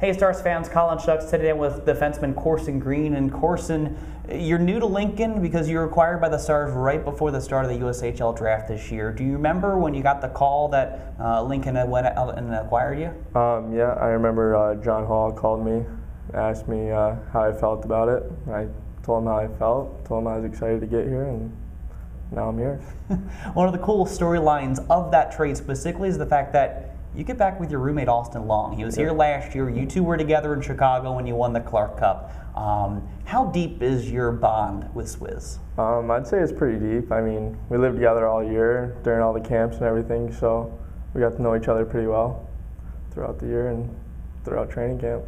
Hey Stars fans, Colin Shucks today with defenseman Corson Green. And Corson, you're new to Lincoln because you were acquired by the Stars right before the start of the USHL draft this year. Do you remember when you got the call that Lincoln had went out and acquired you? Yeah, I remember John Hall called me, asked me how I felt about it. I told him how I felt, told him I was excited to get here, and now I'm here. One of the cool storylines of that trade specifically is the fact that you get back with your roommate Austen Long. He was here last year. You two were together in Chicago when you won the Clark Cup. How deep is your bond with Swizz? I'd say it's pretty deep. I mean, we lived together all year during all the camps and everything, so we got to know each other pretty well throughout the year and throughout training camp.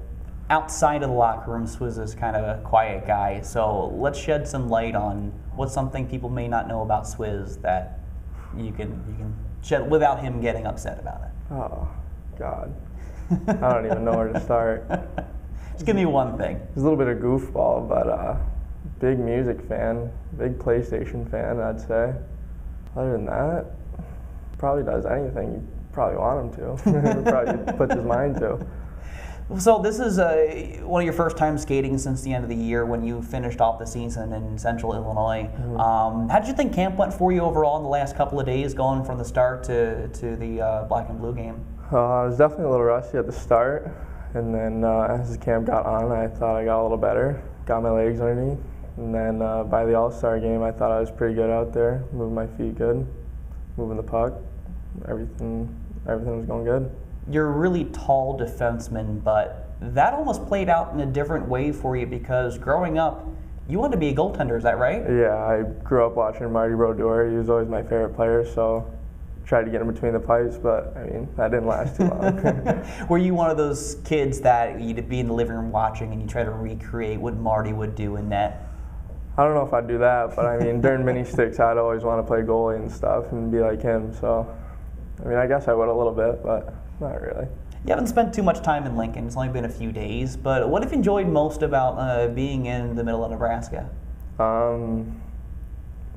Outside of the locker room, Swizz is kind of a quiet guy, so let's shed some light on what's something people may not know about Swizz that you can shed without him getting upset about it. Oh, God. I don't even know where to start. Just give me one thing. He's a little bit of goofball, but big music fan, big PlayStation fan, I'd say. Other than that, probably does anything you probably want him to. Probably puts his mind to. So this is one of your first time skating since the end of the year when you finished off the season in Central Illinois. Mm-hmm. How did you think camp went for you overall in the last couple of days, going from the start to the black and blue game? I was definitely a little rusty at the start, and then as the camp got on, I thought I got a little better, got my legs underneath, and then by the All-Star game, I thought I was pretty good out there, moving my feet good, moving the puck, everything was going good. You're a really tall defenseman, but that almost played out in a different way for you because growing up, you wanted to be a goaltender, is that right? Yeah, I grew up watching Marty Brodeur. He was always my favorite player, so tried to get him between the pipes, but I mean, that didn't last too long. Were you one of those kids that you'd be in the living room watching and you try to recreate what Marty would do in net? I don't know if I'd do that, but I mean, during mini sticks, I'd always want to play goalie and stuff and be like him, so I mean, I guess I would a little bit, but not really. You haven't spent too much time in Lincoln. It's only been a few days. But what have you enjoyed most about being in the middle of Nebraska?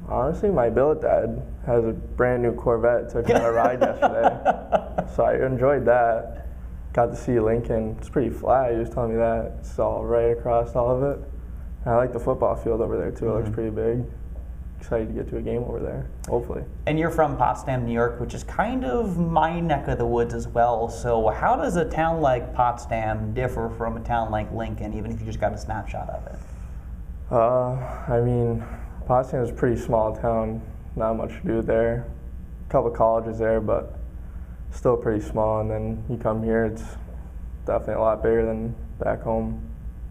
Honestly, my billet dad has a brand new Corvette. Took him on a ride yesterday. So I enjoyed that. Got to see Lincoln. It's pretty flat. He was telling me that. It's all right across all of it. And I like the football field over there, too. It looks pretty big. Excited to get to a game over there, hopefully. And you're from Potsdam, New York, which is kind of my neck of the woods as well. So how does a town like Potsdam differ from a town like Lincoln, even if you just got a snapshot of it? I mean, Potsdam is a pretty small town. Not much to do there. A couple colleges there, but still pretty small. And then you come here, it's definitely a lot bigger than back home.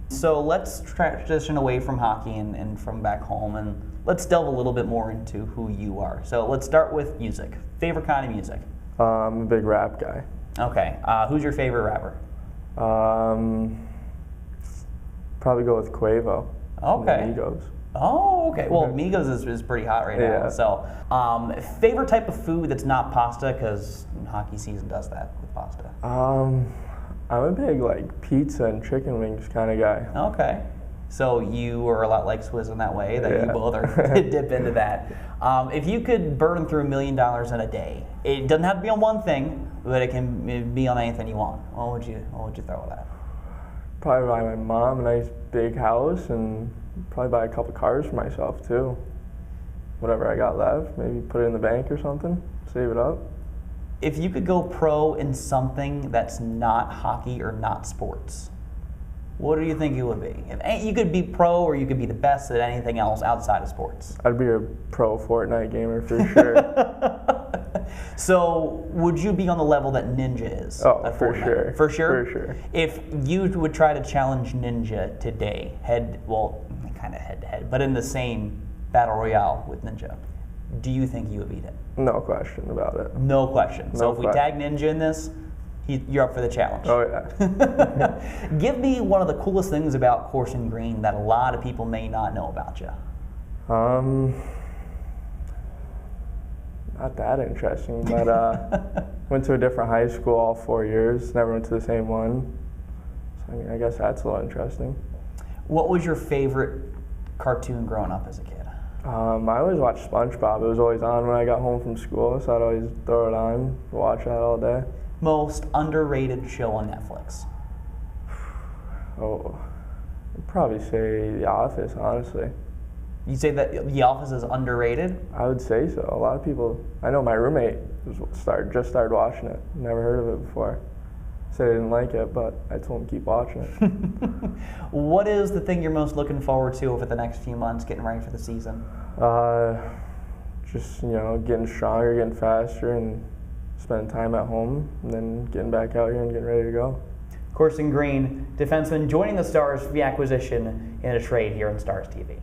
So let's transition away from hockey and from back home, and let's delve a little bit more into who you are. So let's start with music. Favorite kind of music? I'm a big rap guy. Okay. Who's your favorite rapper? Probably go with Quavo. Okay. Migos. Oh, okay. Well, Migos is pretty hot right now. Yeah. So, favorite type of food that's not pasta, because hockey season does that with pasta. I'm a big like pizza and chicken wings kind of guy. Okay. So you are a lot like Swizz in that way, that you both are dip into that. If you could burn through $1 million in a day, it doesn't have to be on one thing, but it can be on anything you want. What would you throw at that? Probably buy my mom a nice big house and probably buy a couple cars for myself too. Whatever I got left, maybe put it in the bank or something, save it up. If you could go pro in something that's not hockey or not sports, what do you think it would be? If you could be pro or you could be the best at anything else outside of sports. I'd be a pro Fortnite gamer for sure. So would you be on the level that Ninja is? Oh, for sure. For sure? For sure. If you would try to challenge Ninja today, kind of head to head, but in the same battle royale with Ninja, do you think you would beat him? No question about it. No question. So if we tag Ninja in this, you're up for the challenge. Oh, yeah. Give me one of the coolest things about Corson Green that a lot of people may not know about you. Not that interesting, but went to a different high school all 4 years, never went to the same one. So, I mean, I guess that's a little interesting. What was your favorite cartoon growing up as a kid? I always watched SpongeBob. It was always on when I got home from school, so I'd always throw it on, watch that all day. Most underrated show on Netflix? Oh, I'd probably say The Office, honestly. You say that The Office is underrated? I would say so. A lot of people, I know my roommate just started watching it. Never heard of it before. Said I didn't like it, but I told him to keep watching it. What is the thing you're most looking forward to over the next few months getting ready for the season? Just, getting stronger, getting faster, and spending time at home, and then getting back out here and getting ready to go. Corson Green, defenseman, joining the Stars for the acquisition in a trade here on Stars TV.